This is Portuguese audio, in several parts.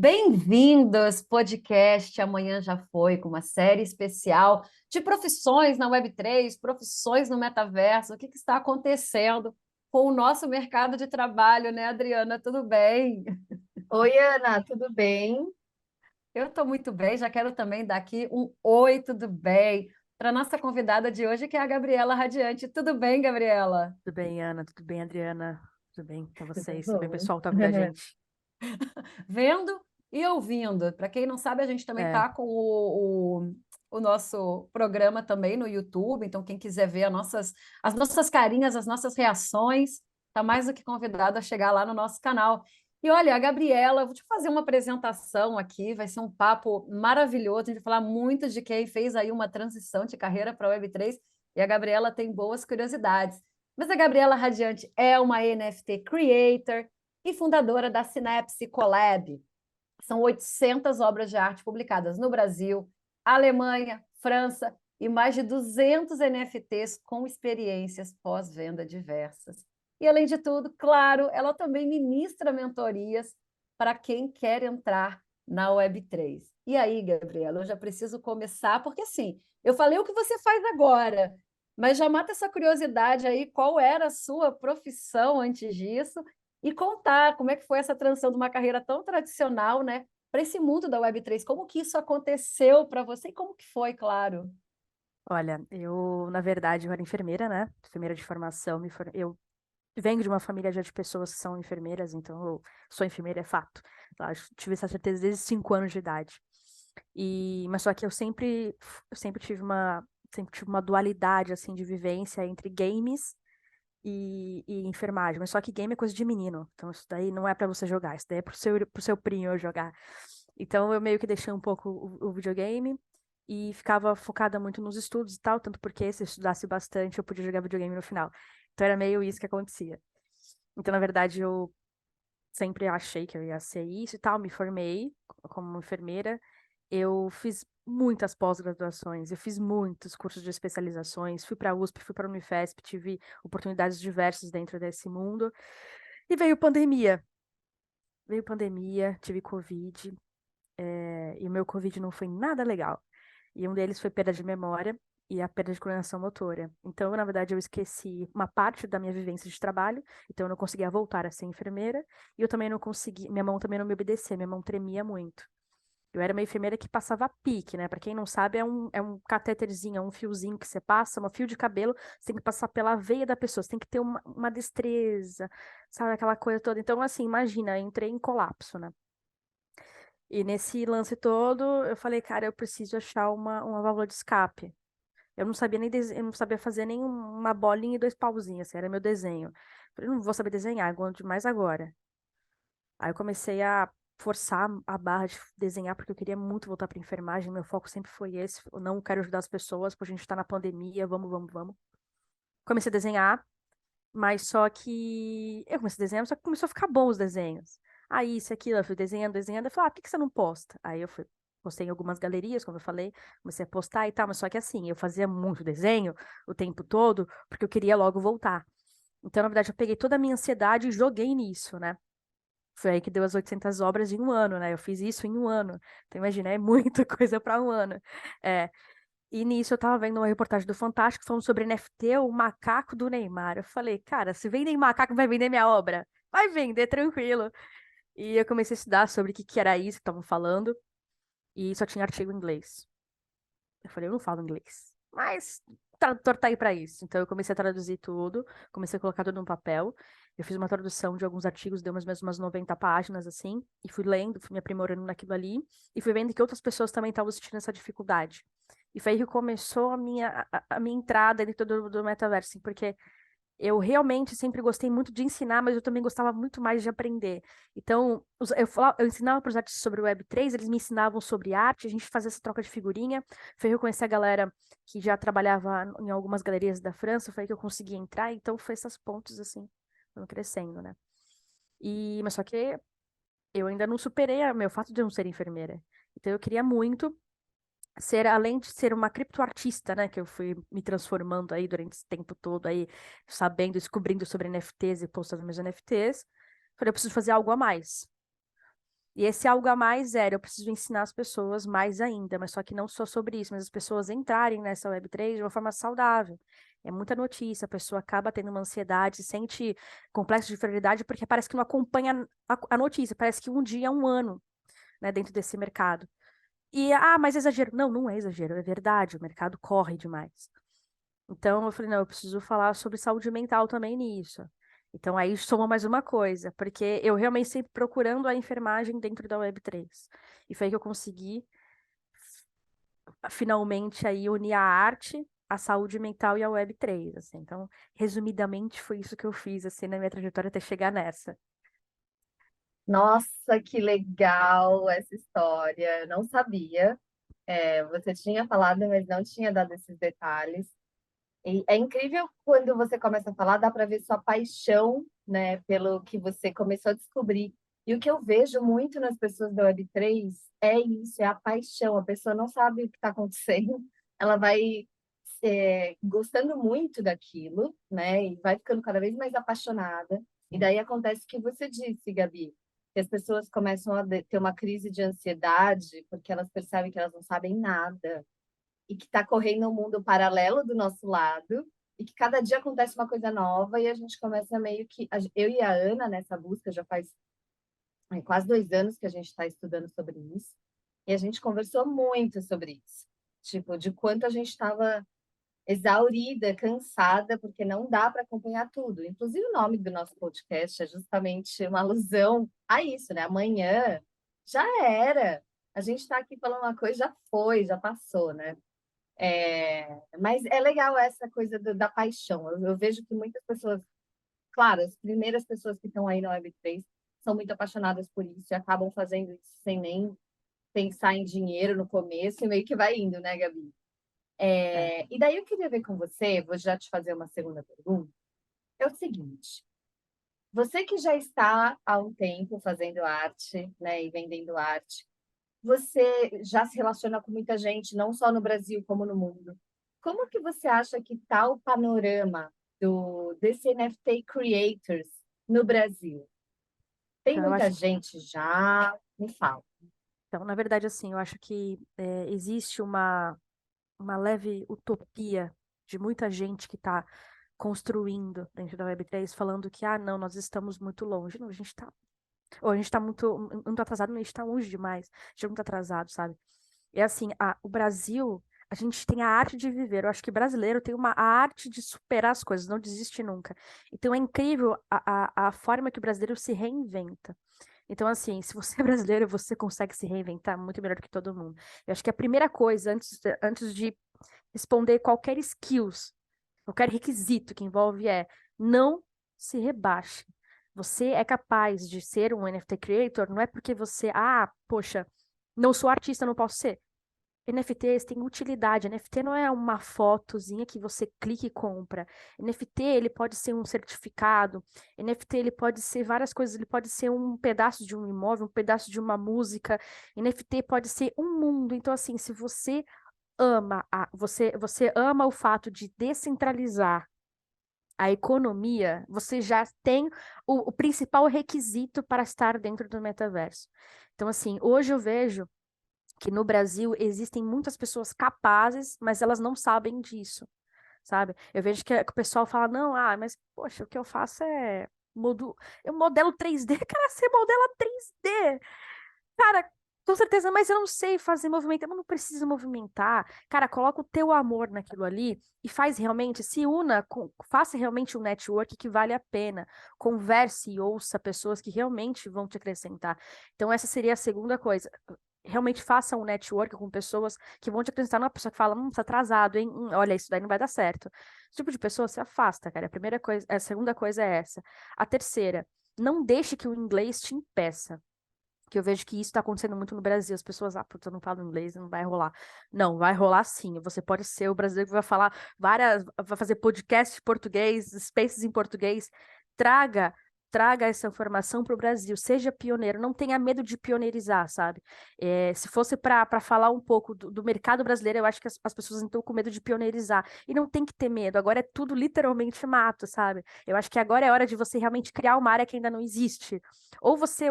Bem-vindos, podcast Amanhã Já Foi, com uma série especial de profissões na Web3, profissões no metaverso. O que está acontecendo com o nosso mercado de trabalho, né, Adriana? Tudo bem? Oi, Ana, tudo bem? Eu estou muito bem, já quero também dar aqui um oi, tudo bem, para a nossa convidada de hoje, que é a Gabriela Radiante. Tudo bem, Gabriela? Tudo bem, Ana? Tudo bem, Adriana? Tudo bem com Tudo vocês? Tudo bem, bom? pessoal? Tá vendo a gente? Vendo e ouvindo. Para quem não sabe, a gente também É, está com o nosso programa também no YouTube. Então, quem quiser ver as nossas carinhas, as nossas reações, está mais do que convidado a chegar lá no nosso canal. E olha, a Gabriela, vou te fazer uma apresentação aqui, vai ser um papo maravilhoso. A gente vai falar muito de quem fez aí uma transição de carreira para a Web3, e a Gabriela tem boas curiosidades. Mas a Gabriela Radiante é uma NFT creator, e fundadora da Synapse Collab. São 800 obras de arte publicadas no Brasil, Alemanha, França e mais de 200 NFTs com experiências pós-venda diversas. E, além de tudo, claro, ela também ministra mentorias para quem quer entrar na Web3. E aí, Gabriela, eu já preciso começar, porque assim, eu falei o que você faz agora, mas já mata essa curiosidade aí, qual era a sua profissão antes disso e contar como é que foi essa transição de uma carreira tão tradicional, né, para esse mundo da Web3. Como que isso aconteceu para você e como que foi, claro? olha, eu, na verdade, eu era enfermeira, né? Enfermeira de formação. Eu venho de uma família já de pessoas que são enfermeiras, então eu sou enfermeira, é fato. Eu tive essa certeza desde 5 anos de idade. Mas só que eu sempre tive uma dualidade, assim, de vivência entre games e enfermagem. Mas só que game é coisa de menino. Então isso daí não é pra você jogar, isso daí é pro seu primo jogar. Então eu meio que deixei um pouco o videogame e ficava focada muito nos estudos e tal, tanto porque se eu estudasse bastante eu podia jogar videogame no final. Então era meio isso que acontecia. Então, na verdade, eu sempre achei que eu ia ser isso e tal, me formei como enfermeira. Eu fiz muitas pós-graduações, eu fiz muitos cursos de especializações, fui para a USP, fui para a Unifesp, tive oportunidades diversas dentro desse mundo. E veio pandemia, tive Covid, e o meu Covid não foi nada legal. E um deles foi perda de memória e a perda de coordenação motora. Então, na verdade, eu esqueci uma parte da minha vivência de trabalho, então eu não conseguia voltar a ser enfermeira, e eu também não consegui, minha mão também não me obedecia, minha mão tremia muito. Eu era uma enfermeira que passava pique, né? Pra quem não sabe, é um catéterzinho, é um fiozinho que você passa, um fio de cabelo, você tem que passar pela veia da pessoa, você tem que ter uma destreza, sabe? Aquela coisa toda. Então, assim, imagina, eu entrei em colapso, né? E nesse lance todo, eu falei, cara, eu preciso achar uma válvula de escape. Eu não sabia fazer nem uma bolinha e dois pauzinhos, assim, era meu desenho. Falei, não vou saber desenhar, aguento mais agora. Aí eu comecei a forçar a barra de desenhar, porque eu queria muito voltar para enfermagem, meu foco sempre foi esse, eu não quero ajudar as pessoas, porque a gente tá na pandemia, vamos, vamos, vamos. Comecei a desenhar, mas só que eu comecei a desenhar, só que começou a ficar bom os desenhos. Aí, isso, aquilo, eu fui desenhando, desenhando, eu falei, por que você não posta? Aí eu fui, postei em algumas galerias, como eu falei, comecei a postar e tal, mas só que assim, eu fazia muito desenho o tempo todo, porque eu queria logo voltar. Então, na verdade, eu peguei toda a minha ansiedade e joguei nisso, né? Foi aí que deu as 800 obras em um ano, né? Eu fiz isso em um ano. Então, imagina, é muita coisa para um ano. É, e nisso eu tava vendo uma reportagem do Fantástico falando sobre NFT, o macaco do Neymar. Eu falei, cara, se vendem macaco, vai vender minha obra. Vai vender, tranquilo. E eu comecei a estudar sobre o que que era isso que estavam falando. E só tinha artigo em inglês. Eu falei, eu não falo inglês. Mas o tradutor tá aí pra isso. Então eu comecei a traduzir tudo, comecei a colocar tudo no papel. Eu fiz uma tradução de alguns artigos, deu mais ou menos umas 90 páginas, assim, e fui lendo, fui me aprimorando naquilo ali, e fui vendo que outras pessoas também estavam sentindo essa dificuldade. E foi aí que começou a minha entrada dentro do metaverso, assim, porque eu realmente sempre gostei muito de ensinar, mas eu também gostava muito mais de aprender. Então, eu ensinava para os artistas sobre o Web3, eles me ensinavam sobre arte, a gente fazia essa troca de figurinha. Foi aí que eu conheci a galera que já trabalhava em algumas galerias da França, foi aí que eu consegui entrar, então foi essas pontes, assim, foram crescendo, né? Mas só que eu ainda não superei o meu fato de eu não ser enfermeira. Então, eu queria muito ser, além de ser uma criptoartista, né, que eu fui me transformando aí durante esse tempo todo aí, sabendo, descobrindo sobre NFTs e postando meus NFTs, falei, eu preciso fazer algo a mais. E esse algo a mais eu preciso ensinar as pessoas mais ainda, mas só que não só sobre isso, mas as pessoas entrarem nessa Web3 de uma forma saudável. É muita notícia, a pessoa acaba tendo uma ansiedade, sente complexo de inferioridade, porque parece que não acompanha a notícia, parece que um dia é um ano, né, dentro desse mercado. E, mas é exagero. Não, não é exagero, é verdade, o mercado corre demais. Então eu falei, não, eu preciso falar sobre saúde mental também nisso. Então aí soma mais uma coisa, porque eu realmente sempre procurando a enfermagem dentro da Web3. E foi aí que eu consegui finalmente aí unir a arte, a saúde mental e a Web3, assim. Então, resumidamente foi isso que eu fiz assim na minha trajetória até chegar nessa. Nossa, que legal essa história. Eu não sabia. Você tinha falado, mas não tinha dado esses detalhes. E é incrível quando você começa a falar, dá para ver sua paixão, né, pelo que você começou a descobrir. E o que eu vejo muito nas pessoas da Web3 é isso, é a paixão. A pessoa não sabe o que está acontecendo, ela vai gostando muito daquilo, né, e vai ficando cada vez mais apaixonada. E daí acontece o que você disse, Gabi, que as pessoas começam a ter uma crise de ansiedade porque elas percebem que elas não sabem nada e que está correndo um mundo paralelo do nosso lado e que cada dia acontece uma coisa nova e a gente começa meio que... Eu e a Ana, nessa busca, já faz quase 2 anos que a gente está estudando sobre isso e a gente conversou muito sobre isso. Tipo, de quanto a gente estava exaurida, cansada, porque não dá para acompanhar tudo. Inclusive, o nome do nosso podcast é justamente uma alusão a isso, né? Amanhã já era. A gente está aqui falando uma coisa, já foi, já passou, né? Mas é legal essa coisa da paixão. Eu vejo que muitas pessoas, claro, as primeiras pessoas que estão aí na Web3 são muito apaixonadas por isso e acabam fazendo isso sem nem pensar em dinheiro no começo e meio que vai indo, né, Gabi? É. E daí eu queria ver com você, vou já te fazer uma segunda pergunta. É o seguinte: você que já está há um tempo fazendo arte, né, e vendendo arte, você já se relaciona com muita gente, não só no Brasil, como no mundo. Como que você acha que está o panorama desse NFT Creators no Brasil? Tem Então, eu muita acho gente já? Me fala. Então, na verdade, assim, eu acho que existe uma leve utopia de muita gente que está construindo dentro da Web3, falando que, não, nós estamos muito longe. Não, a gente está. Ou a gente está muito atrasado, não, a gente está longe demais. A gente é muito atrasado, sabe? É assim, o Brasil, a gente tem a arte de viver. Eu acho que brasileiro tem a arte de superar as coisas, não desiste nunca. Então é incrível a forma que o brasileiro se reinventa. Então, assim, se você é brasileiro, você consegue se reinventar muito melhor do que todo mundo. Eu acho que a primeira coisa, antes de responder qualquer skills, qualquer requisito que envolve não se rebaixe. Você é capaz de ser um NFT creator, não é porque você, poxa, não sou artista, não posso ser. NFTs têm utilidade. NFT não é uma fotozinha que você clica e compra. NFT, ele pode ser um certificado. NFT, ele pode ser várias coisas. Ele pode ser um pedaço de um imóvel, um pedaço de uma música. NFT pode ser um mundo. Então, assim, se você ama, você ama o fato de descentralizar a economia, você já tem o principal requisito para estar dentro do metaverso. Então, assim, hoje eu vejo que no Brasil existem muitas pessoas capazes, mas elas não sabem disso, sabe? Eu vejo que o pessoal fala, não, mas poxa, o que eu faço eu modelo 3D, cara, você modela 3D. Cara, com certeza, mas eu não sei fazer movimento, eu não preciso movimentar. Cara, coloca o teu amor naquilo ali e faz realmente, se una, faça realmente um network que vale a pena. Converse e ouça pessoas que realmente vão te acrescentar. Então, essa seria a segunda coisa. Realmente faça um network com pessoas que vão te acrescentar. Não é uma pessoa que fala, você tá atrasado, hein? Olha, isso daí não vai dar certo. Esse tipo de pessoa se afasta, cara. A primeira coisa, a segunda coisa é essa. A terceira, não deixe que o inglês te impeça. Que eu vejo que isso está acontecendo muito no Brasil. As pessoas, puta, eu não falo inglês, não vai rolar. Não, vai rolar sim. Você pode ser o brasileiro que vai falar vai fazer podcast em português, spaces em português. Traga traga essa informação para o Brasil, seja pioneiro, não tenha medo de pioneirizar, sabe? Se fosse para falar um pouco do mercado brasileiro, eu acho que as pessoas não estão com medo de pioneirizar. E não tem que ter medo, agora é tudo literalmente mato, sabe? Eu acho que agora é hora de você realmente criar uma área que ainda não existe. Ou você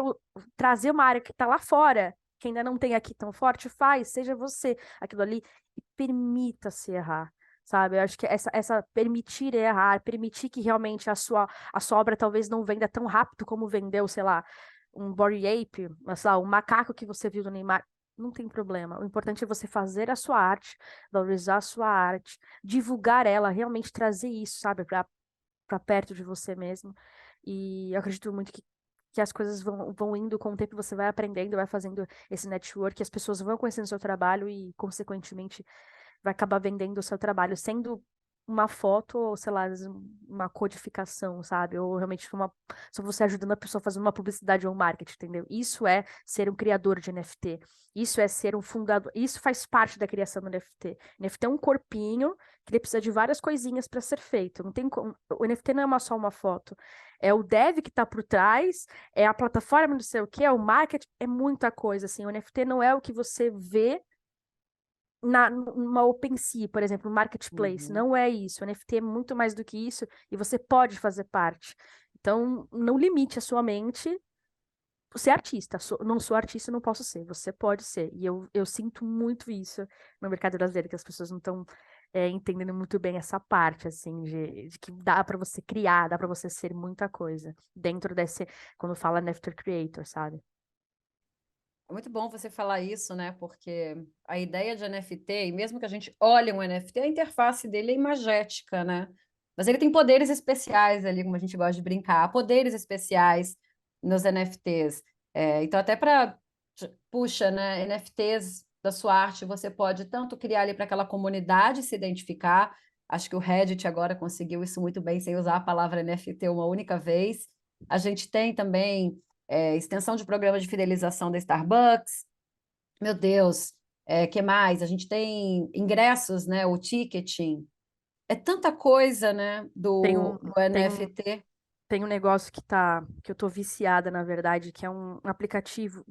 trazer uma área que está lá fora, que ainda não tem aqui tão forte, seja você aquilo ali, e permita-se errar. Sabe, eu acho que essa permitir errar, permitir que realmente a sua obra talvez não venda tão rápido como vendeu, sei lá, um Bored Ape, mas, sei lá, um macaco que você viu do Neymar, não tem problema. O importante é você fazer a sua arte, valorizar a sua arte, divulgar ela, realmente trazer isso, sabe, para perto de você mesmo. E eu acredito muito que as coisas vão indo com o tempo, você vai aprendendo, vai fazendo esse network, as pessoas vão conhecendo o seu trabalho e, consequentemente, vai acabar vendendo o seu trabalho, sendo uma foto ou, sei lá, uma codificação, sabe? Ou realmente só você ajudando a pessoa a fazer uma publicidade ou um marketing, entendeu? Isso é ser um criador de NFT. Isso é ser um fundador. Isso faz parte da criação do NFT. NFT é um corpinho que ele precisa de várias coisinhas para ser feito. Não tem o NFT não é só uma foto. É o dev que está por trás, é a plataforma, não sei o que, é o marketing, é muita coisa, assim. O NFT não é o que você vê numa OpenSea, por exemplo, um marketplace. Uhum. Não é isso. O NFT é muito mais do que isso e você pode fazer parte. Então, não limite a sua mente. Você é artista. Não sou artista, não posso ser. Você pode ser. E eu sinto muito isso no mercado brasileiro, que as pessoas não estão entendendo muito bem essa parte, assim, de que dá para você criar, dá para você ser muita coisa dentro desse, quando fala NFT Creator, sabe? É muito bom você falar isso, né? Porque a ideia de NFT, e mesmo que a gente olhe um NFT, a interface dele é imagética, né? Mas ele tem poderes especiais ali, como a gente gosta de brincar, há poderes especiais nos NFTs. Então, até para, puxa, né? NFTs da sua arte, você pode tanto criar ali para aquela comunidade se identificar. Acho que o Reddit agora conseguiu isso muito bem, sem usar a palavra NFT uma única vez. A gente tem também extensão de programa de fidelização da Starbucks. Meu Deus, que mais? A gente tem ingressos, né? O ticketing. É tanta coisa, né? Tem Do tem um, NFT. Tem um negócio que eu tô viciada, na verdade, que é um aplicativo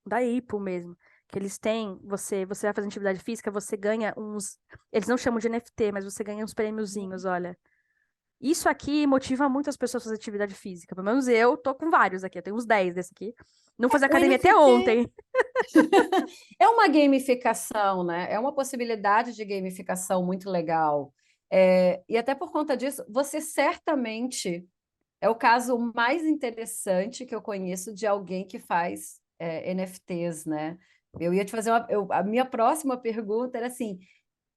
da Apple mesmo. Que eles têm, você vai fazer atividade física, você ganha uns. Eles não chamam de NFT, mas você ganha uns prêmiozinhos, olha. Isso aqui motiva muitas pessoas a fazer atividade física. Pelo menos eu tô com vários aqui, eu tenho uns 10 desse aqui. Não fazia O academia até NFT ontem. é uma gamificação, né? É uma possibilidade de gamificação muito legal. E até por conta disso, você certamente é o caso mais interessante que eu conheço de alguém que faz NFTs, né? Eu ia te fazer a minha próxima pergunta era assim: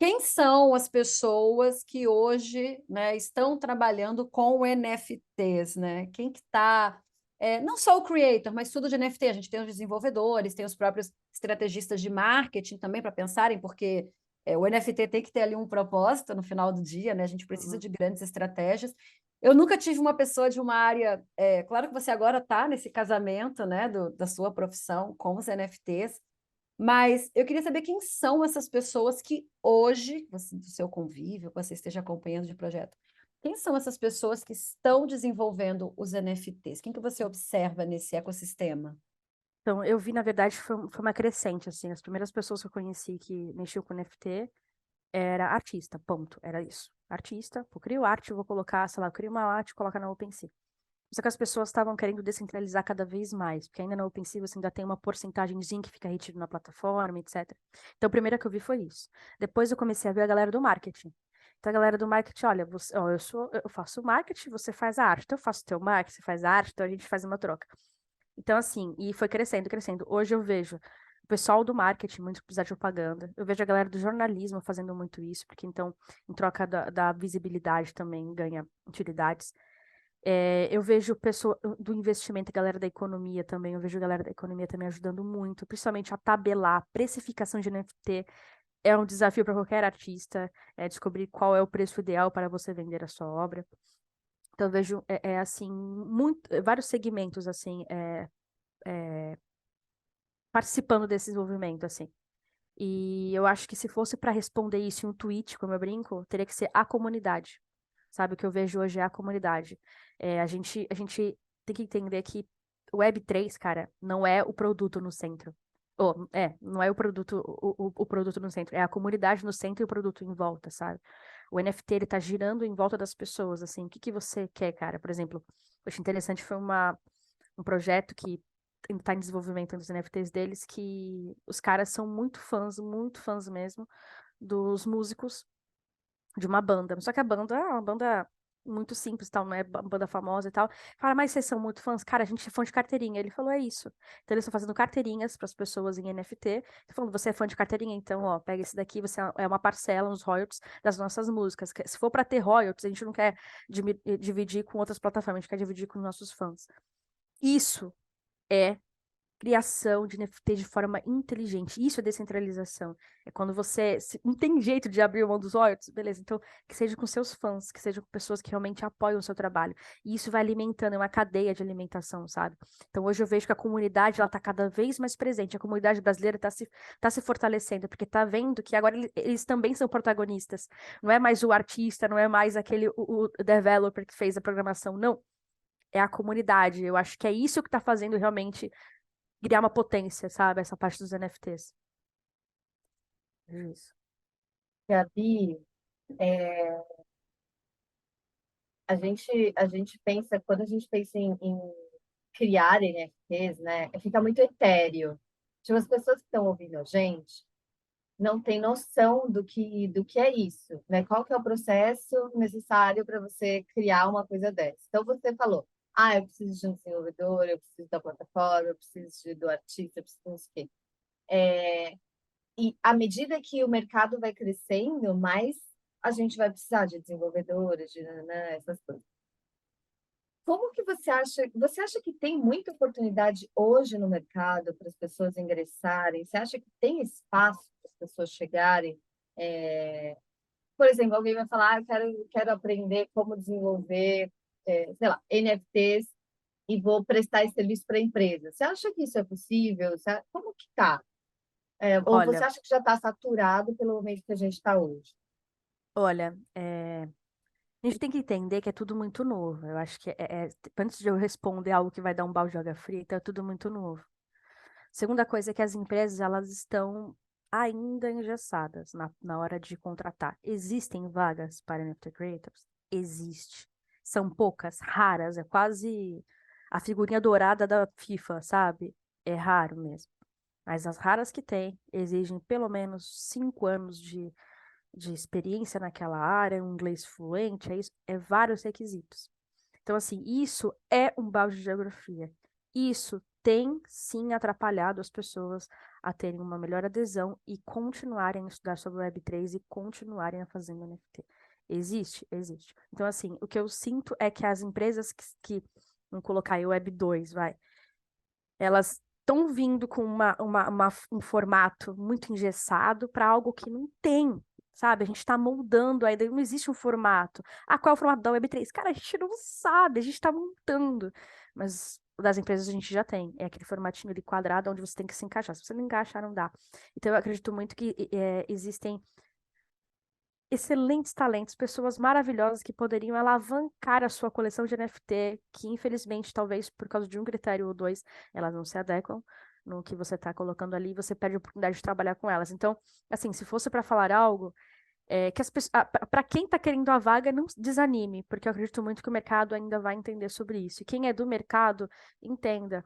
quem são as pessoas que hoje, né, estão trabalhando com NFTs, né? Quem que está não só o creator, mas tudo de NFT. A gente tem os desenvolvedores, tem os próprios estrategistas de marketing também para pensarem, porque o NFT tem que ter ali um propósito no final do dia, né? A gente precisa Uhum. de grandes estratégias. Eu nunca tive uma pessoa de uma área. Claro que você agora está nesse casamento, né, da sua profissão com os NFTs, mas eu queria saber quem são essas pessoas que hoje, do seu convívio, que você esteja acompanhando de projeto, quem são essas pessoas que estão desenvolvendo os NFTs? Quem que você observa nesse ecossistema? Então, eu vi, na verdade, foi uma crescente, assim. As primeiras pessoas que eu conheci que mexiam com NFT era artista, ponto. Era isso. Artista, eu crio arte, eu vou colocar, sei lá, eu crio uma arte e colocar na OpenSea. Só que as pessoas estavam querendo descentralizar cada vez mais, porque ainda na OpenSea você ainda tem uma porcentagemzinha que fica retido na plataforma, etc. Então, o primeiro que eu vi foi isso. Depois eu comecei a ver a galera do marketing. Então, a galera do marketing, olha, eu faço marketing, você faz a arte. Então, eu faço teu marketing, você faz a arte, então a gente faz uma troca. Então, assim, e foi crescendo, crescendo. Hoje eu vejo o pessoal do marketing muito precisar de propaganda. Eu vejo a galera do jornalismo fazendo muito isso, porque então, em troca da visibilidade também ganha utilidades. Eu vejo pessoa do investimento, a galera da economia também, eu vejo a galera da economia também ajudando muito, principalmente a tabelar, precificação de NFT é um desafio para qualquer artista, descobrir qual é o preço ideal para você vender a sua obra. Então eu vejo, assim, vários segmentos, assim, participando desse desenvolvimento, assim. E eu acho que se fosse para responder isso em um tweet, como eu brinco, teria que ser a comunidade. Sabe, o que eu vejo hoje é a comunidade. A gente tem que entender que o Web3, cara, não é o produto no centro. Não é o produto, o produto no centro, é a comunidade no centro e o produto em volta, sabe? O NFT, ele tá girando em volta das pessoas, assim, o que que você quer, cara? Por exemplo, eu achei interessante, foi um projeto que está em desenvolvimento dos NFTs deles, que os caras são muito fãs mesmo, dos músicos de uma banda. Só que a banda é uma banda muito simples, tal, não é banda famosa e tal. Fala, mas vocês são muito fãs? Cara, a gente é fã de carteirinha. Ele falou, é isso. Então eles estão fazendo carteirinhas para as pessoas em NFT. Tô falando, você é fã de carteirinha? Então, ó, pega esse daqui, você é uma parcela nos royalties das nossas músicas. Se for para ter royalties, a gente não quer dividir com outras plataformas, a gente quer dividir com nossos fãs. Isso é criação de NFT de forma inteligente. Isso é descentralização. É quando você não tem jeito de abrir mão dos royalties, beleza? Então, que seja com seus fãs, que seja com pessoas que realmente apoiam o seu trabalho. E isso vai alimentando, é uma cadeia de alimentação, sabe? Então, hoje eu vejo que a comunidade, ela tá cada vez mais presente. A comunidade brasileira tá se fortalecendo, porque tá vendo que agora eles também são protagonistas. Não é mais o artista, não é mais o developer que fez a programação, não. É a comunidade. Eu acho que é isso que tá fazendo realmente criar uma potência, sabe? Essa parte dos NFTs. Isso. Gabi, a gente pensa, quando a gente pensa em criar NFTs, né? Fica muito etéreo. Tipo, as pessoas que estão ouvindo a gente não têm noção do que é isso, né? Qual que é o processo necessário para você criar uma coisa dessa. Então, você falou, eu preciso de um desenvolvedor, eu preciso da plataforma, eu preciso do artista, eu preciso não sei o quê. E à medida que o mercado vai crescendo, mais a gente vai precisar de desenvolvedores, essas coisas. Como que você acha? Você acha que tem muita oportunidade hoje no mercado para as pessoas ingressarem? Você acha que tem espaço para as pessoas chegarem? Por exemplo, alguém vai falar, quero aprender como desenvolver, sei lá, NFTs e vou prestar esse serviço para a empresa. Você acha que isso é possível? Como que tá? Ou você Olha, acha que já está saturado pelo momento que a gente está hoje? olha, a gente tem que entender que é tudo muito novo. Eu acho que antes de eu responder algo que vai dar um balde de água fria, então é tudo muito novo. Segunda coisa é que as empresas, elas estão ainda engessadas na hora de contratar. Existem vagas para NFT creators? Existe. São poucas, raras, é quase a figurinha dourada da FIFA, sabe? É raro mesmo. Mas as raras que tem exigem pelo menos 5 anos de experiência naquela área, um inglês fluente, é vários requisitos. Então, assim, isso é um balde de geografia. Isso tem, sim, atrapalhado as pessoas a terem uma melhor adesão e continuarem a estudar sobre o Web3 e continuarem a fazer NFT. Existe? Existe. Então, assim, o que eu sinto é que as empresas vamos colocar aí o Web2, vai, elas estão vindo com um formato muito engessado para algo que não tem, sabe? A gente está moldando ainda, não existe um formato. Qual é o formato da Web3? Cara, a gente não sabe, a gente está montando. Mas o das empresas a gente já tem. É aquele formatinho ali quadrado onde você tem que se encaixar. Se você não encaixar, não dá. Então, eu acredito muito que existem excelentes talentos, pessoas maravilhosas que poderiam alavancar a sua coleção de NFT, que infelizmente, talvez por causa de um critério ou dois, elas não se adequam no que você está colocando ali, e você perde a oportunidade de trabalhar com elas. Então, assim, se fosse para falar algo, que as pessoas, para quem está querendo a vaga, não desanime, porque eu acredito muito que o mercado ainda vai entender sobre isso. E quem é do mercado, entenda.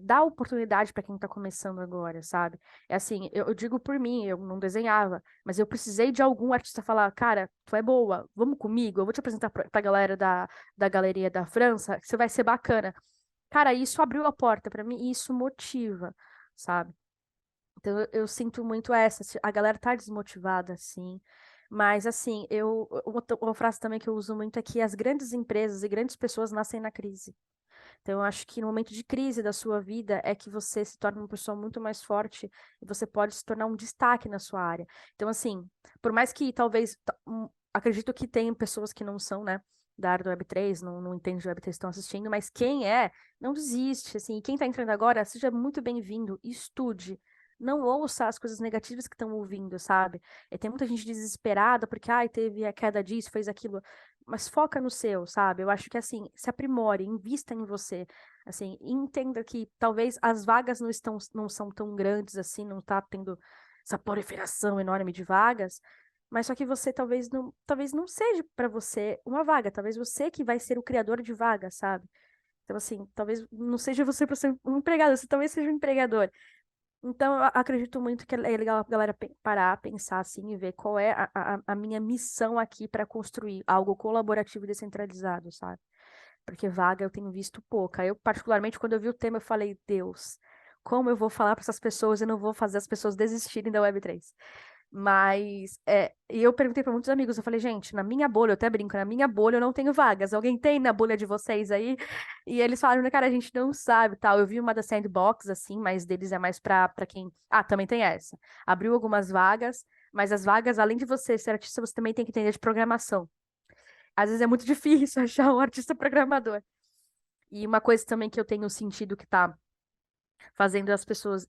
Dá oportunidade para quem está começando agora, sabe? É assim, eu digo por mim, eu não desenhava, mas eu precisei de algum artista falar, cara, tu é boa, vamos comigo, eu vou te apresentar para a galera da Galeria da França, que você vai ser bacana. Cara, isso abriu a porta para mim e isso motiva, sabe? Então eu sinto muito a galera tá desmotivada, assim. Mas, assim, uma frase também que eu uso muito é que as grandes empresas e grandes pessoas nascem na crise. Então, eu acho que no momento de crise da sua vida é que você se torna uma pessoa muito mais forte e você pode se tornar um destaque na sua área. Então, assim, por mais que talvez, acredito que tem pessoas que não são, né, da área do Web3, não entendem do Web3, estão assistindo, mas quem não desiste, assim, e quem está entrando agora, seja muito bem-vindo, estude, não ouça as coisas negativas que estão ouvindo, sabe? E tem muita gente desesperada porque, ai, teve a queda disso, fez aquilo. Mas foca no seu, sabe? Eu acho que, assim, se aprimore, invista em você. Assim, e entenda que talvez as vagas não são tão grandes assim, não tá tendo essa proliferação enorme de vagas, mas só que você talvez não seja para você uma vaga, talvez você que vai ser o criador de vaga, sabe? Então, assim, talvez não seja você para ser um empregado, você talvez seja um empregador. Então, eu acredito muito que é legal a galera parar, pensar assim e ver qual é a minha missão aqui para construir algo colaborativo e descentralizado, sabe? Porque vaga eu tenho visto pouca. Eu, particularmente, quando eu vi o tema, eu falei, Deus, como eu vou falar para essas pessoas e não vou fazer as pessoas desistirem da Web3? Mas, e eu perguntei para muitos amigos, eu falei, gente, na minha bolha, eu até brinco, na minha bolha eu não tenho vagas. Alguém tem na bolha de vocês aí? E eles falaram, né, cara, a gente não sabe, tal. Eu vi uma da Sandbox, assim, mas deles é mais pra quem... Ah, também tem essa. Abriu algumas vagas, mas as vagas, além de você ser artista, você também tem que entender de programação. Às vezes é muito difícil achar um artista programador. E uma coisa também que eu tenho sentido que tá fazendo as pessoas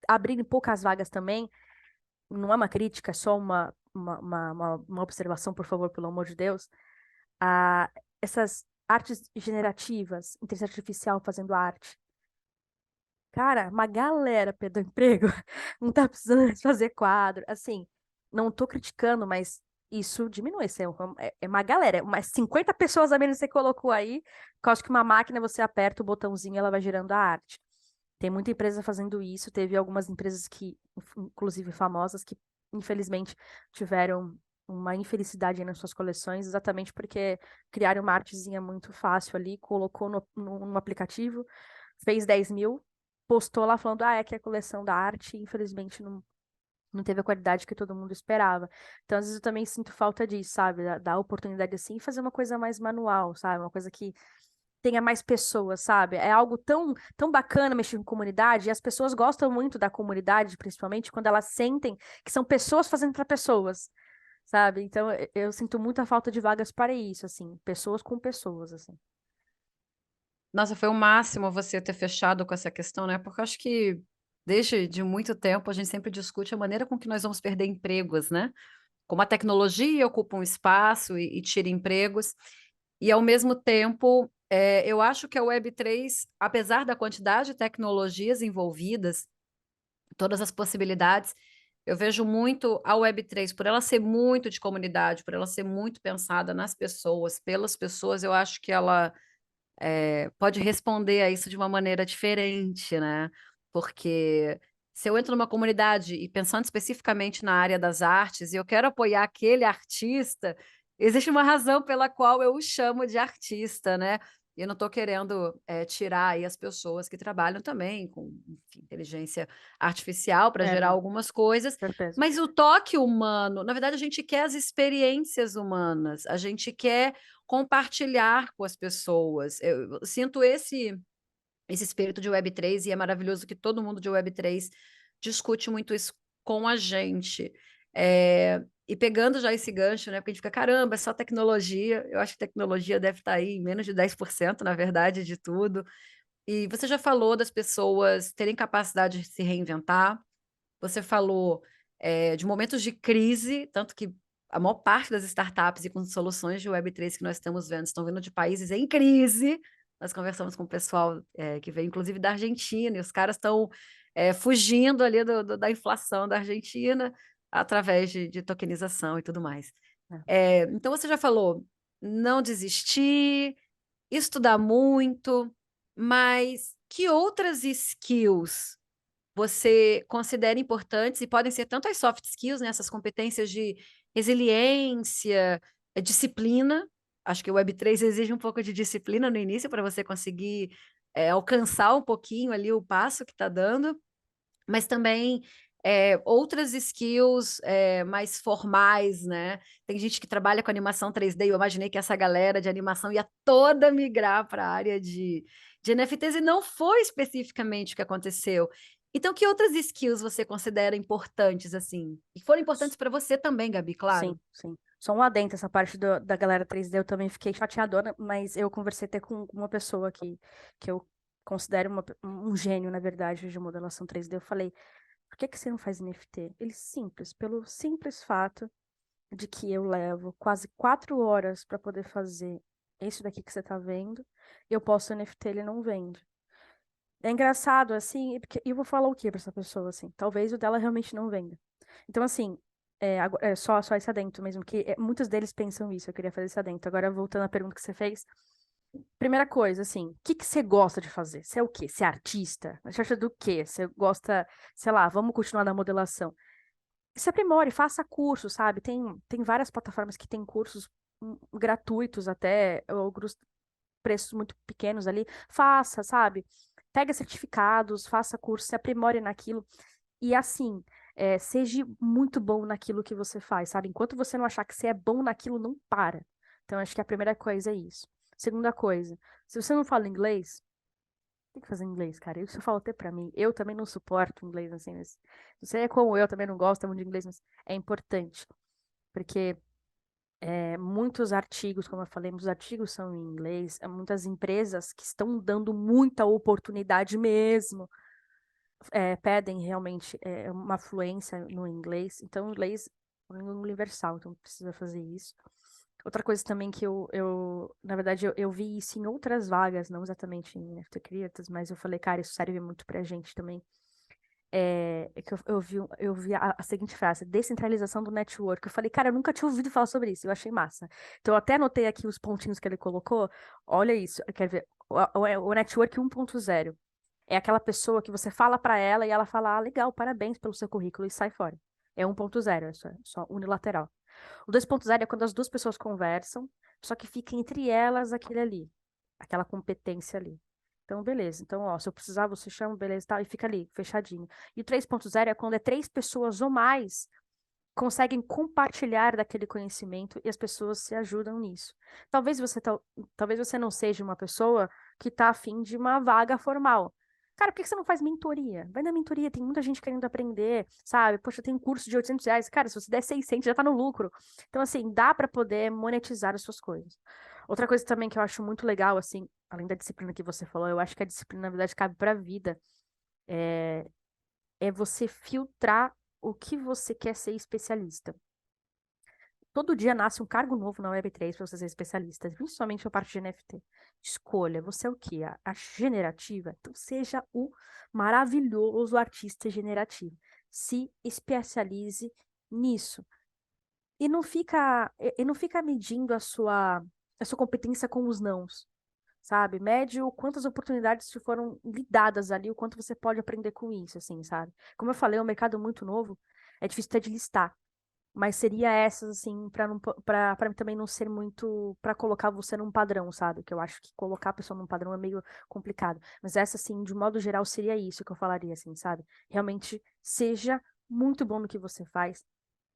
abrirem poucas vagas também, não é uma crítica, é só uma observação, por favor, pelo amor de Deus. Essas artes generativas, inteligência artificial fazendo arte. Cara, uma galera perdeu emprego, não tá precisando mais fazer quadro. Assim, não tô criticando, mas isso diminui. É uma galera, umas 50 pessoas a menos que você colocou aí, que eu acho que uma máquina você aperta o botãozinho e ela vai gerando a arte. Tem muita empresa fazendo isso, teve algumas empresas que, inclusive famosas, que infelizmente tiveram uma infelicidade nas suas coleções, exatamente porque criaram uma artezinha muito fácil ali, colocou no aplicativo, fez 10 mil, postou lá falando, é que é a coleção da arte, e infelizmente não teve a qualidade que todo mundo esperava. Então, às vezes eu também sinto falta disso, sabe? Da oportunidade assim, e fazer uma coisa mais manual, sabe? Uma coisa que tenha mais pessoas, sabe? É algo tão bacana mexer com comunidade, e as pessoas gostam muito da comunidade, principalmente quando elas sentem que são pessoas fazendo para pessoas, sabe? Então eu sinto muita falta de vagas para isso, assim, pessoas com pessoas, assim. Nossa, foi o máximo você ter fechado com essa questão, né? Porque eu acho que desde de muito tempo a gente sempre discute a maneira com que nós vamos perder empregos, né? Como a tecnologia ocupa um espaço e tira empregos, e ao mesmo tempo, eu acho que a Web3, apesar da quantidade de tecnologias envolvidas, todas as possibilidades, eu vejo muito a Web3, por ela ser muito de comunidade, por ela ser muito pensada nas pessoas, pelas pessoas, eu acho que ela pode responder a isso de uma maneira diferente, né? Porque se eu entro numa comunidade e pensando especificamente na área das artes e eu quero apoiar aquele artista, existe uma razão pela qual eu o chamo de artista, né? E eu não estou querendo tirar aí as pessoas que trabalham também com enfim, inteligência artificial para gerar Não, algumas coisas, certeza. mas o toque humano, na verdade, a gente quer as experiências humanas, a gente quer compartilhar com as pessoas. Eu sinto esse espírito de Web3 e é maravilhoso que todo mundo de Web3 discute muito isso com a gente. E pegando já esse gancho, né? Porque a gente fica, caramba, é só tecnologia. Eu acho que tecnologia deve estar aí em menos de 10%, na verdade, de tudo. E você já falou das pessoas terem capacidade de se reinventar. Você falou de momentos de crise, tanto que a maior parte das startups e com soluções de Web3 que nós estamos vendo estão vindo de países em crise. Nós conversamos com o pessoal que veio, inclusive, da Argentina, e os caras estão fugindo ali da inflação da Argentina através de tokenização e tudo mais. Então, você já falou, não desistir, estudar muito, mas que outras skills você considera importantes e podem ser tanto as soft skills, né, essas competências de resiliência, disciplina. Acho que o Web3 exige um pouco de disciplina no início para você conseguir alcançar um pouquinho ali o passo que está dando, mas também outras skills mais formais, né? Tem gente que trabalha com animação 3D, eu imaginei que essa galera de animação ia toda migrar para a área de NFTs, e não foi especificamente o que aconteceu. Então, que outras skills você considera importantes, assim? E foram importantes para você também, Gabi, Sim, claro. sim. Só um adendo, essa parte da galera 3D, eu também fiquei chateadona, mas eu conversei até com uma pessoa que eu considero um gênio, na verdade, de modelação 3D. Eu falei, por que que você não faz NFT? Ele simples, pelo simples fato de que eu levo quase 4 horas para poder fazer isso daqui que você tá vendo, eu posto NFT, ele não vende. É engraçado, assim, porque eu vou falar o quê pra essa pessoa, assim? Talvez o dela realmente não venda. Então, assim, só esse adendo mesmo, que muitos deles pensam isso, eu queria fazer esse adendo. Agora, voltando à pergunta que você fez, primeira coisa, assim, o que que você gosta de fazer? Você é o quê? Você é artista? Você acha do quê? Você gosta, sei lá, vamos continuar na modelação. Se aprimore, faça curso, sabe? Tem várias plataformas que têm cursos gratuitos até, alguns preços muito pequenos ali. Faça, sabe? Pega certificados, faça curso, se aprimore naquilo. E assim, seja muito bom naquilo que você faz, sabe? Enquanto você não achar que você é bom naquilo, não para. Então, acho que a primeira coisa é isso. Segunda coisa, se você não fala inglês, tem que fazer inglês, cara. Isso eu falo até pra mim. Eu também não suporto inglês, assim, mas você é como eu, também não gosto muito de inglês, mas é importante. Porque muitos artigos, como eu falei, muitos artigos são em inglês, muitas empresas que estão dando muita oportunidade mesmo, pedem realmente uma fluência no inglês. Então, o inglês é uma língua universal, então precisa fazer isso. Outra coisa também que na verdade, eu vi isso em outras vagas, não exatamente em NFT Creators, mas eu falei, cara, isso serve muito pra gente também. É que eu vi a seguinte frase, descentralização do network. Eu falei, cara, eu nunca tinha ouvido falar sobre isso, eu achei massa. Então, eu até anotei aqui os pontinhos que ele colocou. Olha isso, quer ver? O network 1.0 é aquela pessoa que você fala pra ela e ela fala, ah, legal, parabéns pelo seu currículo e sai fora. É 1.0, é só unilateral. O 2.0 é quando as duas pessoas conversam, só que fica entre elas aquele ali, aquela competência ali. Então, beleza. Então, ó, se eu precisar, você chama, beleza, tal, e fica ali, fechadinho. E o 3.0 é quando é 3 pessoas ou mais conseguem compartilhar daquele conhecimento e as pessoas se ajudam nisso. Talvez talvez você não seja uma pessoa que está afim de uma vaga formal. Cara, por que você não faz mentoria? Vai na mentoria, tem muita gente querendo aprender, sabe? Poxa, tem um curso de R$ 800. Cara, se você der 600, já tá no lucro. Então, assim, dá para poder monetizar as suas coisas. Outra coisa também que eu acho muito legal, assim, além da disciplina que você falou, eu acho que a disciplina, na verdade, cabe para a vida. É, é você filtrar o que você quer ser especialista. Todo dia nasce um cargo novo na Web3 para você ser especialista, principalmente a parte de NFT. Escolha, você é o quê? A generativa? Então seja o maravilhoso artista generativo. Se especialize nisso. E não fica medindo a sua competência com os nãos, sabe? Mede o quantas oportunidades te foram lhe dadas ali, o quanto você pode aprender com isso, assim, sabe? Como eu falei, é um mercado muito novo, é difícil até de listar. Mas seria essas, assim, pra também não ser muito, pra colocar você num padrão, sabe? Que eu acho que colocar a pessoa num padrão é meio complicado. Mas essa, assim, de modo geral, seria isso que eu falaria, assim, sabe? Realmente seja muito bom no que você faz,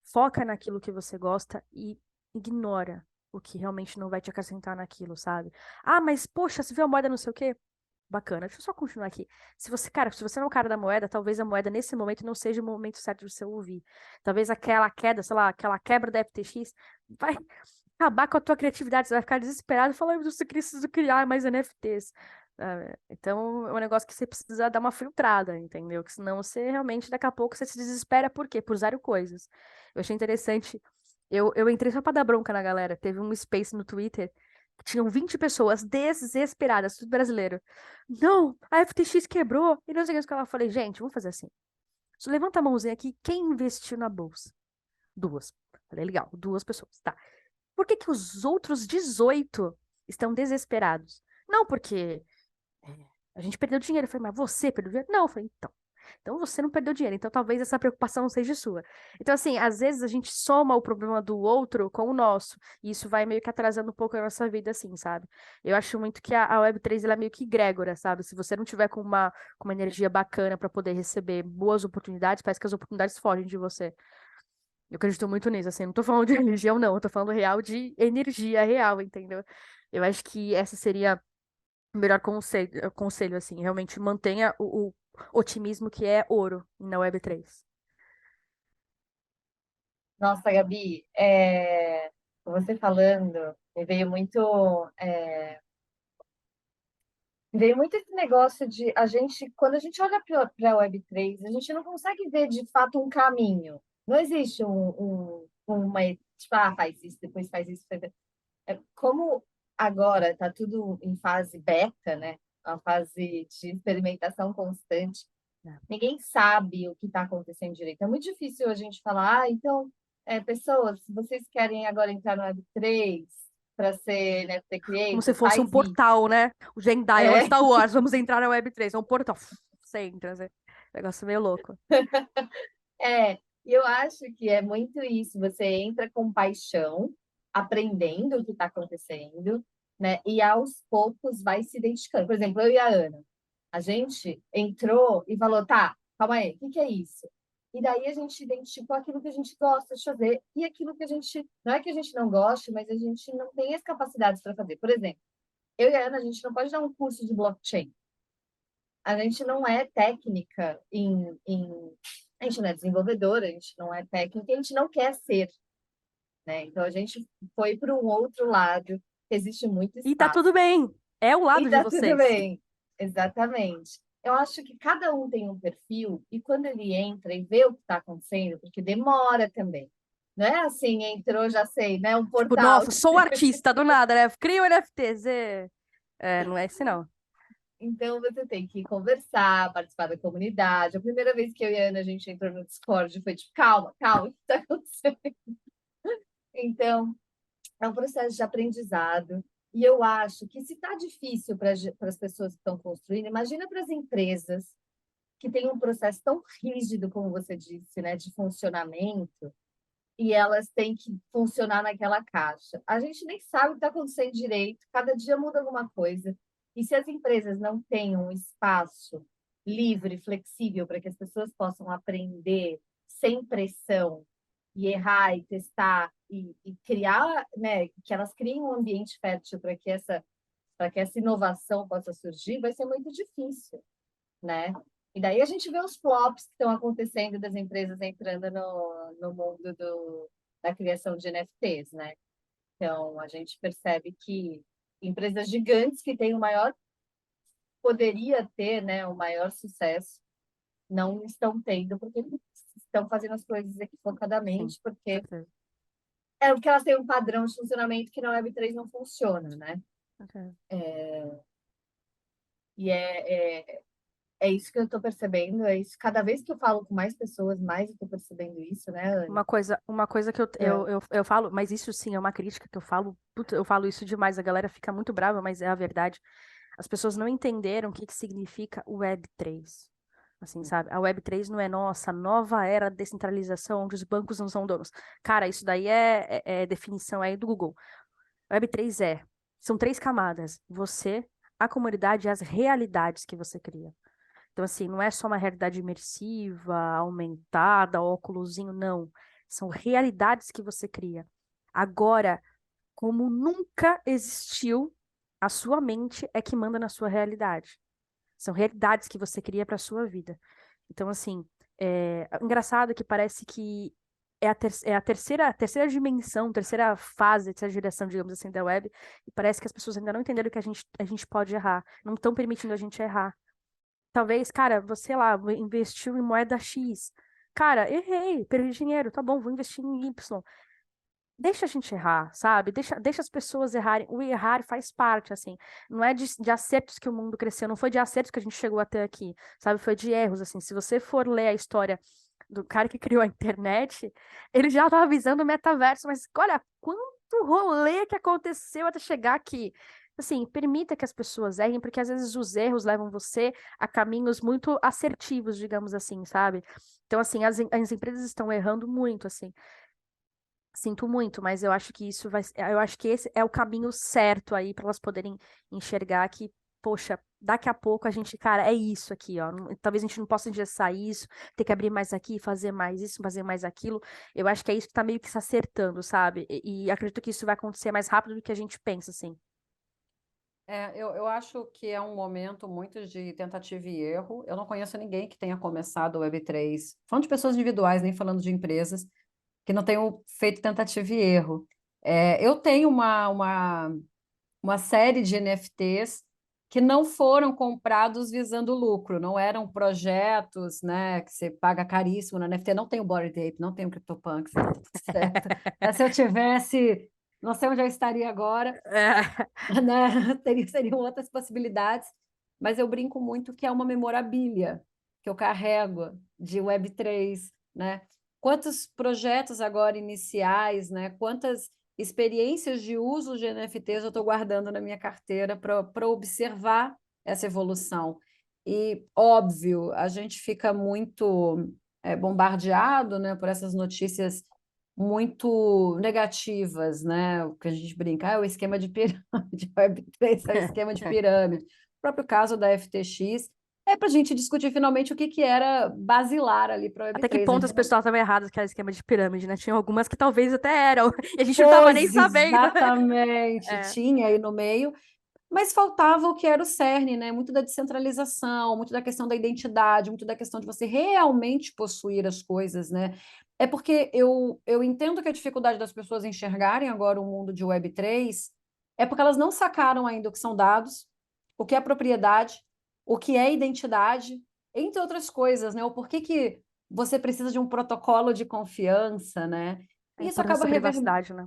foca naquilo que você gosta e ignora o que realmente não vai te acrescentar naquilo, sabe? Ah, mas, poxa, você viu a moeda não sei o quê? Bacana. Deixa eu só continuar aqui. Se você não é o cara da moeda, talvez a moeda nesse momento não seja o momento certo de você ouvir. Talvez aquela queda, sei lá, aquela quebra da FTX vai acabar com a tua criatividade. Você vai ficar desesperado e falar, eu preciso criar mais NFTs. Então, é um negócio que você precisa dar uma filtrada, entendeu? Que senão você realmente, daqui a pouco, você se desespera. Por quê? Por zero coisas. Eu achei interessante. Eu entrei só pra dar bronca na galera. Teve um space no Twitter que tinham 20 pessoas desesperadas, tudo brasileiro. Não, a FTX quebrou. E não sei o que eu falei, gente, vamos fazer assim. Só levanta a mãozinha aqui, quem investiu na bolsa? Duas. Falei, legal, duas pessoas, tá. Por que que os outros 18 estão desesperados? Não, porque a gente perdeu dinheiro. Eu falei, mas você perdeu dinheiro? Não, eu falei, então você não perdeu dinheiro, então talvez essa preocupação não seja sua. Então, assim, às vezes a gente soma o problema do outro com o nosso, e isso vai meio que atrasando um pouco a nossa vida, assim, sabe? Eu acho muito que a Web3 ela é meio que egrégora, sabe? Se você não tiver com uma energia bacana para poder receber boas oportunidades, parece que as oportunidades fogem de você. Eu acredito muito nisso, assim, não tô falando de religião, não, eu tô falando real de energia real, entendeu? Eu acho que essa seria o melhor conselho, assim, realmente mantenha o otimismo que é ouro na Web3. Nossa, Gabi, você falando, me veio muito Veio muito esse negócio de a gente, quando a gente olha para a Web3, a gente não consegue ver de fato um caminho. Não existe uma, tipo, faz isso, depois faz isso. Como agora está tudo em fase beta, né? Uma fase de experimentação constante, É. ninguém sabe o que está acontecendo direito. É muito difícil a gente falar, então, pessoas, se vocês querem agora entrar no Web3 para ser NFT Como se Creator, fosse um faz isso. portal, né? O Jedi, é o É, Star Wars, vamos entrar na Web3. É um portal. Você entra, né? Negócio meio louco. e eu acho que é muito isso. Você entra com paixão, aprendendo o que está acontecendo, né? E aos poucos vai se identificando. Por exemplo, eu e a Ana, a gente entrou e falou, tá, calma aí, o que que é isso? E daí a gente identificou aquilo que a gente gosta de fazer e aquilo que a gente, não é que a gente não goste, mas a gente não tem as capacidades para fazer. Por exemplo, eu e a Ana, a gente não pode dar um curso de blockchain. A gente não é técnica a gente não é desenvolvedora, a gente não é técnica, a gente não quer ser, né? Então a gente foi para um outro lado, existe muito E tá espaço. tudo bem. É o E lado de tá tudo vocês. bem, exatamente. Eu acho que cada um tem um perfil, e quando ele entra e vê o que está acontecendo, porque demora também. Não é assim, entrou, já sei, né? Um Tipo, portal. nossa, sou artista do nada, né? Cria o NFTs. Não é esse, não. Então você tem que conversar, participar da comunidade. A primeira vez que eu e a Ana a gente entrou no Discord foi tipo, calma, calma, o que está acontecendo? Então, é um processo de aprendizado. E eu acho que se está difícil para as pessoas que estão construindo, imagina para as empresas que têm um processo tão rígido, como você disse, né, de funcionamento, e elas têm que funcionar naquela caixa. A gente nem sabe o que está acontecendo direito, cada dia muda alguma coisa. E se as empresas não têm um espaço livre, flexível, para que as pessoas possam aprender sem pressão, e errar, e testar, e criar, né, que elas criem um ambiente fértil para que essa inovação possa surgir, vai ser muito difícil, né? E daí a gente vê os flops que estão acontecendo das empresas entrando no mundo da criação de NFTs, né? Então, a gente percebe que empresas gigantes que têm o maior, poderia ter, né, o maior sucesso, não estão tendo, porque estão fazendo as coisas Sim, equivocadamente, com porque certeza. é porque elas têm um padrão de funcionamento que na Web3 não funciona, né? Ok. E é isso que eu estou percebendo, é isso. Cada vez que eu falo com mais pessoas, mais eu estou percebendo isso, né, Anne? Uma coisa que É. eu falo, mas isso sim é uma crítica que eu falo, puta, eu falo isso demais, a galera fica muito brava, mas é a verdade. As pessoas não entenderam o que que significa o Web3. Assim, sabe? A Web3 não é nossa nova era de descentralização, onde os bancos não são donos. Cara, isso daí é definição aí do Google. Web3 são três camadas. Você, a comunidade e as realidades que você cria. Então, assim, não é só uma realidade imersiva, aumentada, óculosinho, não. São realidades que você cria. Agora, como nunca existiu, a sua mente é que manda na sua realidade. São realidades que você cria para a sua vida. Então, assim, engraçado que parece que é a terceira dimensão, terceira fase, terceira direção, digamos assim, da web, e parece que as pessoas ainda não entenderam que a gente pode errar, não estão permitindo a gente errar. Talvez, cara, você lá investiu em moeda X. Cara, errei, perdi dinheiro, tá bom, vou investir em Y. Deixa a gente errar, sabe? Deixa as pessoas errarem. O errar faz parte, assim. Não é de acertos que o mundo cresceu, não foi de acertos que a gente chegou até aqui, sabe? Foi de erros, assim. Se você for ler a história do cara que criou a internet, ele já estava avisando o metaverso, mas olha quanto rolê que aconteceu até chegar aqui. Assim, permita que as pessoas errem, porque às vezes os erros levam você a caminhos muito assertivos, digamos assim, sabe? Então, assim, as empresas estão errando muito, assim. Sinto muito, mas eu acho que eu acho que esse é o caminho certo aí para elas poderem enxergar que, poxa, daqui a pouco a gente, cara, é isso aqui, ó. Talvez a gente não possa engessar isso, ter que abrir mais aqui, fazer mais isso, fazer mais aquilo. Eu acho que é isso que tá meio que se acertando, sabe? E acredito que isso vai acontecer mais rápido do que a gente pensa, assim. Eu acho que é um momento muito de tentativa e erro. Eu não conheço ninguém que tenha começado o Web3, falando de pessoas individuais, nem falando de empresas, que não tenham feito tentativa e erro. Eu tenho uma série de NFTs que não foram comprados visando lucro, não eram projetos, né, que você paga caríssimo na NFT, não tem o Bored Ape, não tem o CryptoPunks, então tá tudo certo. Mas se eu tivesse, não sei onde eu estaria agora, É. né? Seriam outras possibilidades, mas eu brinco muito que é uma memorabilia que eu carrego de Web3, né? Quantos projetos agora iniciais, né? Quantas experiências de uso de NFTs eu estou guardando na minha carteira para observar essa evolução. E, óbvio, a gente fica muito bombardeado, né, por essas notícias muito negativas, né? O que a gente brinca, é o esquema de pirâmide, Web3 é o esquema de pirâmide. O próprio caso da FTX é para a gente discutir finalmente o que, que era basilar ali para o Até que Web3. A ponto gente as não... pessoas estavam erradas que era esquema de pirâmide, né? Tinha algumas que talvez até eram, e a gente não tava nem Pois, sabendo. exatamente, É. tinha aí no meio, mas faltava o que era o cerne, né? Muito da descentralização, muito da questão da identidade, muito da questão de você realmente possuir as coisas, né? É porque eu entendo que a dificuldade das pessoas enxergarem agora o mundo de Web3 é porque elas não sacaram ainda o que são dados, o que é propriedade, o que é identidade, entre outras coisas, né? O porquê que você precisa de um protocolo de confiança, né? A E isso importância acaba da privacidade, né?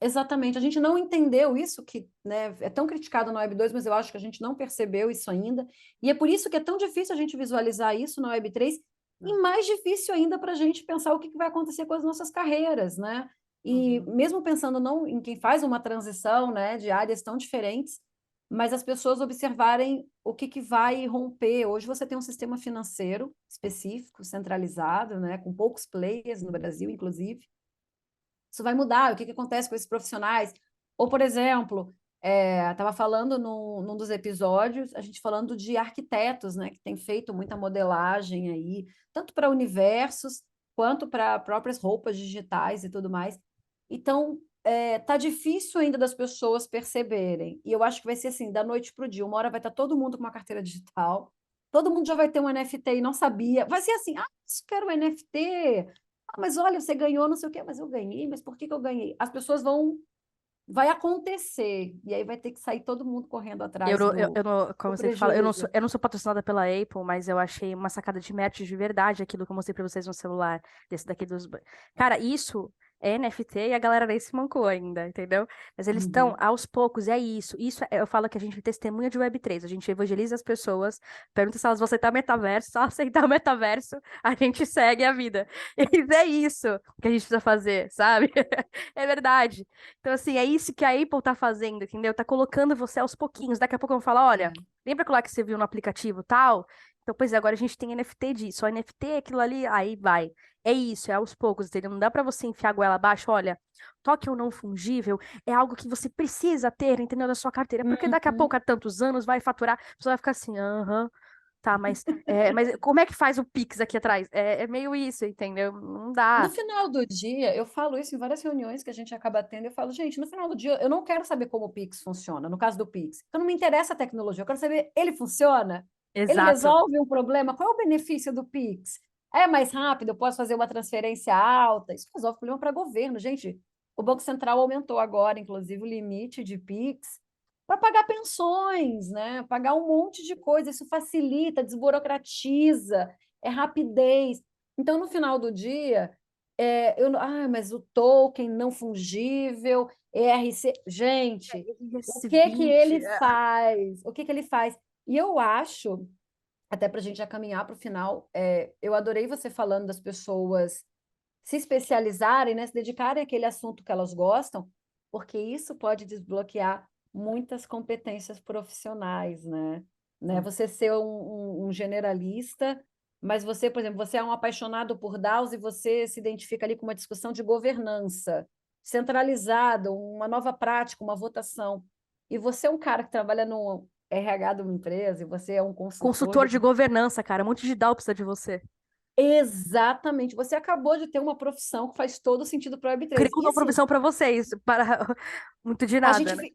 Exatamente, a gente não entendeu isso que, né, é tão criticado na Web2, mas eu acho que a gente não percebeu isso ainda, e é por isso que é tão difícil a gente visualizar isso na Web3, e mais difícil ainda para a gente pensar o que vai acontecer com as nossas carreiras, né? E Uhum. mesmo pensando não em quem faz uma transição, né, de áreas tão diferentes, mas as pessoas observarem o que vai romper. Hoje você tem um sistema financeiro específico, centralizado, né, com poucos players no Brasil, inclusive, isso vai mudar, o que acontece com esses profissionais? Ou, por exemplo, estava falando num dos episódios, a gente falando de arquitetos, né, que tem feito muita modelagem aí, tanto para universos quanto para próprias roupas digitais e tudo mais. Então, tá difícil ainda das pessoas perceberem. E eu acho que vai ser assim, da noite para o dia. Uma hora vai estar todo mundo com uma carteira digital, todo mundo já vai ter um NFT e não sabia. Vai ser assim, isso quero um NFT. Mas olha, você ganhou não sei o quê, mas eu ganhei, mas por que que eu ganhei? As pessoas vai acontecer, e aí vai ter que sair todo mundo correndo atrás Eu não, do como você fala, prejuízo. eu não sou patrocinada pela Apple, mas eu achei uma sacada de match de verdade aquilo que eu mostrei pra vocês no celular, desse daqui dos. Cara, isso é NFT e a galera nem se mancou ainda, entendeu? Mas eles estão Uhum. aos poucos, é isso. Eu falo que a gente é testemunha de Web3, a gente evangeliza as pessoas, pergunta se elas vão aceitar metaverso, se elas aceitar o metaverso, a gente segue a vida. E é isso que a gente precisa fazer, sabe? É verdade. Então, assim, é isso que a Apple tá fazendo, entendeu? Tá colocando você aos pouquinhos. Daqui a pouco eu vou falar, olha, É. lembra lá que você viu no aplicativo tal? Então, pois é, agora a gente tem NFT disso, só NFT, aquilo ali, aí vai. É isso, é aos poucos, entendeu? Não dá pra você enfiar a goela abaixo, olha, token não fungível é algo que você precisa ter, entendeu, na sua carteira, porque daqui a Uhum. pouco, há tantos anos, vai faturar, você vai ficar assim, aham, tá, mas como é que faz o Pix aqui atrás? É meio isso, entendeu? Não No dá. final do dia, eu falo isso em várias reuniões que a gente acaba tendo, eu falo, gente, no final do dia, eu não quero saber como o Pix funciona, no caso do Pix. Então, não me interessa a tecnologia, eu quero saber, ele funciona? Ele Exato. resolve um problema? Qual é o benefício do Pix? É mais rápido, eu posso fazer uma transferência alta? Isso resolve problema para governo. Gente, o Banco Central aumentou agora, inclusive, o limite de Pix para pagar pensões, né? Pagar um monte de coisa. Isso facilita, desburocratiza, é rapidez. Então, no final do dia, mas o token não fungível, ERC. Gente, o Esse que que bit. ele faz? O que que ele faz? E eu acho, até para a gente já caminhar para o final, eu adorei você falando das pessoas se especializarem, né, se dedicarem àquele assunto que elas gostam, porque isso pode desbloquear muitas competências profissionais, né? Você ser um generalista, mas você, por exemplo, você é um apaixonado por DAOs e você se identifica ali com uma discussão de governança centralizada, uma nova prática, uma votação. E você é um cara que trabalha no RH de uma empresa e você é um consultor Consultor de de governança, cara. Um monte de DAO precisa de você. Exatamente. Você acabou de ter uma profissão que faz todo sentido para a Cria Web3. uma E assim, profissão pra vocês. Para muito de a nada, gente, né?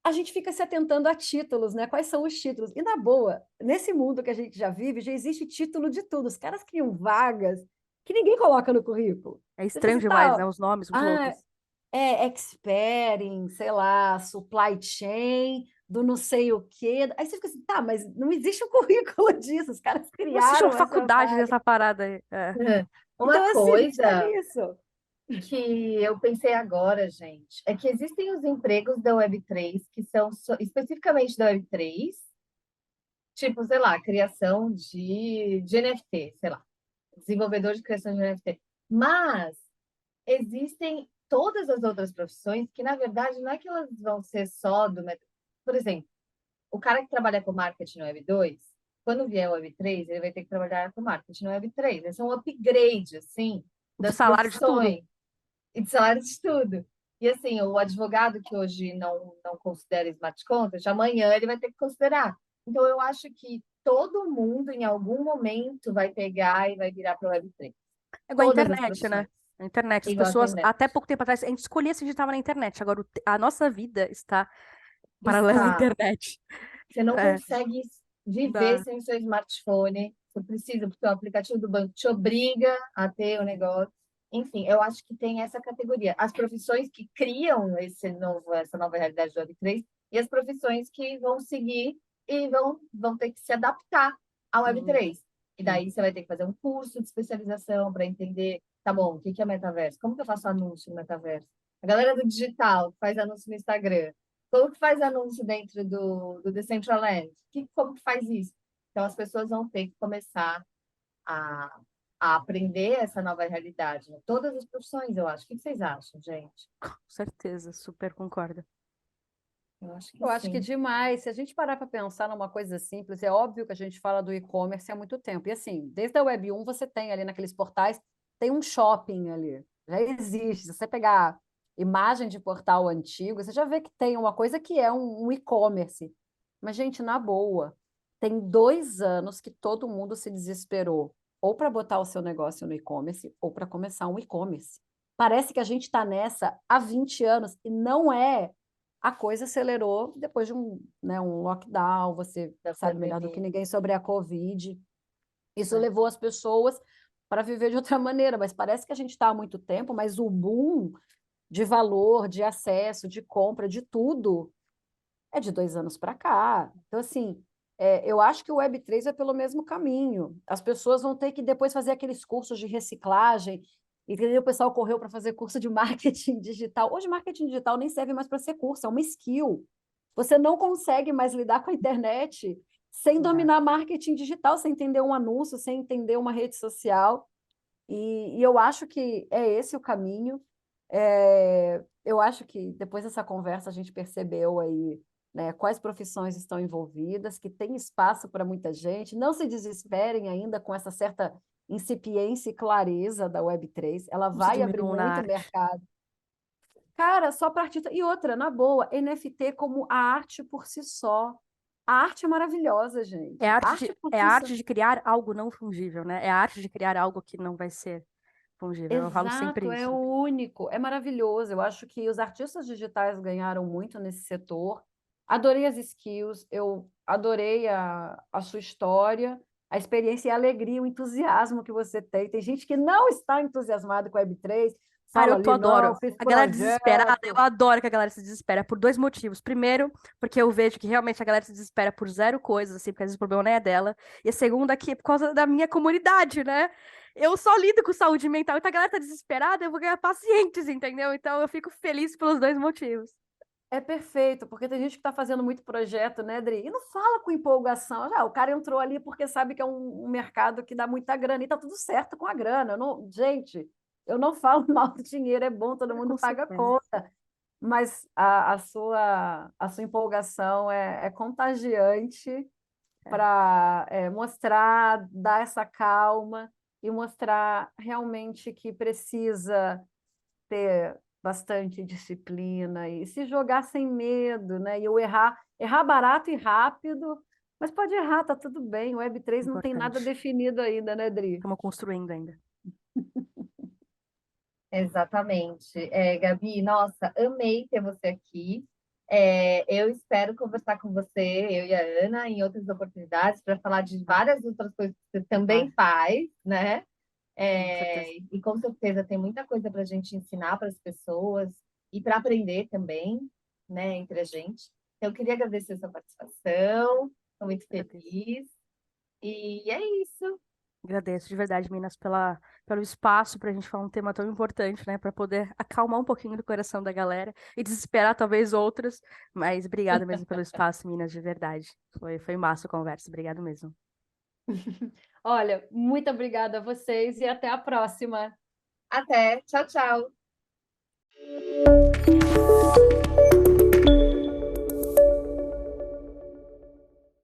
a gente fica se atentando a títulos, né? Quais são os títulos? E na boa, nesse mundo que a gente já vive, já existe título de tudo. Os caras criam vagas que ninguém coloca no currículo. É Você fala estranho assim, demais, né? tá, Os nomes muito ah, loucos. expert em, sei lá, supply chain do não sei o quê. Aí você fica assim, tá, mas não existe um currículo disso, os caras Não existe uma criaram essa faculdade vaga. dessa parada aí. É. Uma Então, assim, a gente tá coisa nisso. que eu pensei agora, gente, é que existem os empregos da Web3 que são especificamente da Web3, tipo, sei lá, criação de NFT, sei lá, desenvolvedor de criação de NFT. Mas existem todas as outras profissões que, na verdade, não é que elas vão ser só do... Por exemplo, o cara que trabalha com marketing no Web2, quando vier o Web3, ele vai ter que trabalhar com marketing no Web3. Esse é um upgrade, assim, De das salário de tudo. profissões e de salário de tudo. E assim, o advogado que hoje não considera smart contract, amanhã ele vai ter que considerar. Então, eu acho que todo mundo, em algum momento, vai pegar e vai virar para o Web3. É igual a Todas as internet, né? profissões, A internet. As igual a pessoas, internet. até pouco tempo atrás, a gente escolhia se a gente estava na internet. Agora, a nossa vida está paralela à Está. internet. Você não É, consegue viver dá. sem o seu smartphone. Você precisa, porque o aplicativo do banco te obriga a ter o negócio. Enfim, eu acho que tem essa categoria. As profissões que criam essa nova realidade do Web3 e as profissões que vão seguir e vão ter que se adaptar ao Hum, Web3. E daí você vai ter que fazer um curso de especialização para entender, tá bom, o que é metaverso? Como que eu faço anúncio no metaverso? A galera do digital que faz anúncio no Instagram. Como que faz anúncio dentro do Decentraland? Como que faz isso? Então, as pessoas vão ter que começar a, a aprender essa nova realidade, né? Todas as profissões, eu acho. O que vocês acham, gente? Com certeza, super concordo. Eu acho que Eu acho que sim. demais. Se a gente parar para pensar numa coisa simples, é óbvio que a gente fala do e-commerce há muito tempo. E assim, desde a Web 1 você tem ali naqueles portais, tem um shopping ali. Já existe. Se você pegar imagem de portal antigo, você já vê que tem uma coisa que é um e-commerce. Mas, gente, na boa, tem 2 anos que todo mundo se desesperou, ou para botar o seu negócio no e-commerce, ou para começar um e-commerce. Parece que a gente está nessa há 20 anos, e não é. A coisa acelerou depois de um lockdown, você Da sabe melhor do que pandemia. ninguém sobre a Covid. Isso Né? levou as pessoas para viver de outra maneira, mas parece que a gente está há muito tempo, mas o boom de valor, de acesso, de compra, de tudo, é de 2 anos para cá. Então, assim, eu acho que o Web3 vai pelo mesmo caminho. As pessoas vão ter que depois fazer aqueles cursos de reciclagem, e o pessoal correu para fazer curso de marketing digital. Hoje, marketing digital nem serve mais para ser curso, é uma skill. Você não consegue mais lidar com a internet sem Né? dominar marketing digital, sem entender um anúncio, sem entender uma rede social. E eu acho que é esse o caminho. Eu acho que depois dessa conversa a gente percebeu aí, né, quais profissões estão envolvidas, que tem espaço para muita gente. Não se desesperem ainda com essa certa incipiência e clareza da Web3. Ela Não se vai abrir diminuam na muito arte. mercado. Cara, só para artista. E outra, na boa, NFT como a arte por si só. A arte é maravilhosa, gente. Arte por É a si só. arte de criar algo não fungível, né? É a arte de criar algo que não vai ser fungível. Eu falo Exato, sempre é isso. o único, é maravilhoso. Eu acho que os artistas digitais ganharam muito nesse setor. Adorei as skills, eu adorei a sua história, a experiência e a alegria, o entusiasmo que você tem. Tem gente que não está entusiasmado com a Web3, Cara, fala eu ali, não, adoro. fiz A galera desesperada, eu projeto. adoro que a galera se desespera por dois motivos. Primeiro, porque eu vejo que realmente a galera se desespera por zero coisas, assim, porque às vezes o problema não é dela. E a segunda, que é por causa da minha comunidade, né? Eu só lido com saúde mental, então a galera tá desesperada, eu vou ganhar pacientes, entendeu? Então eu fico feliz pelos dois motivos. É perfeito, porque tem gente que está fazendo muito projeto, né, Dri? E não fala com empolgação. Já, o cara entrou ali porque sabe que é um mercado que dá muita grana e tá tudo certo com a grana. Gente, eu não falo mal do dinheiro, é bom, todo mundo Com paga certeza. conta. Mas a sua empolgação é contagiante É, para mostrar, dar essa calma e mostrar realmente que precisa ter bastante disciplina e se jogar sem medo, né? E o errar barato e rápido, mas pode errar, tá tudo bem. O Web3 não tem nada importante. definido ainda, né, Dri? Estamos construindo ainda. Exatamente. Gabi, nossa, amei ter você aqui. Eu espero conversar com você, eu e a Ana, em outras oportunidades, para falar de várias outras coisas que você também Vai, faz, né? Com certeza. E com certeza tem muita coisa para a gente ensinar para as pessoas e para aprender também, né, entre a gente. Eu queria agradecer a sua participação, estou muito Agradeço. feliz. E é isso. Agradeço de verdade, Minas, pelo espaço para a gente falar um tema tão importante, né? Para poder acalmar um pouquinho do coração da galera e desesperar talvez outros. Mas obrigada mesmo pelo espaço, Minas, de verdade. Foi massa a conversa. Obrigado mesmo. Olha, muito obrigada a vocês e até a próxima. Até. Tchau, tchau.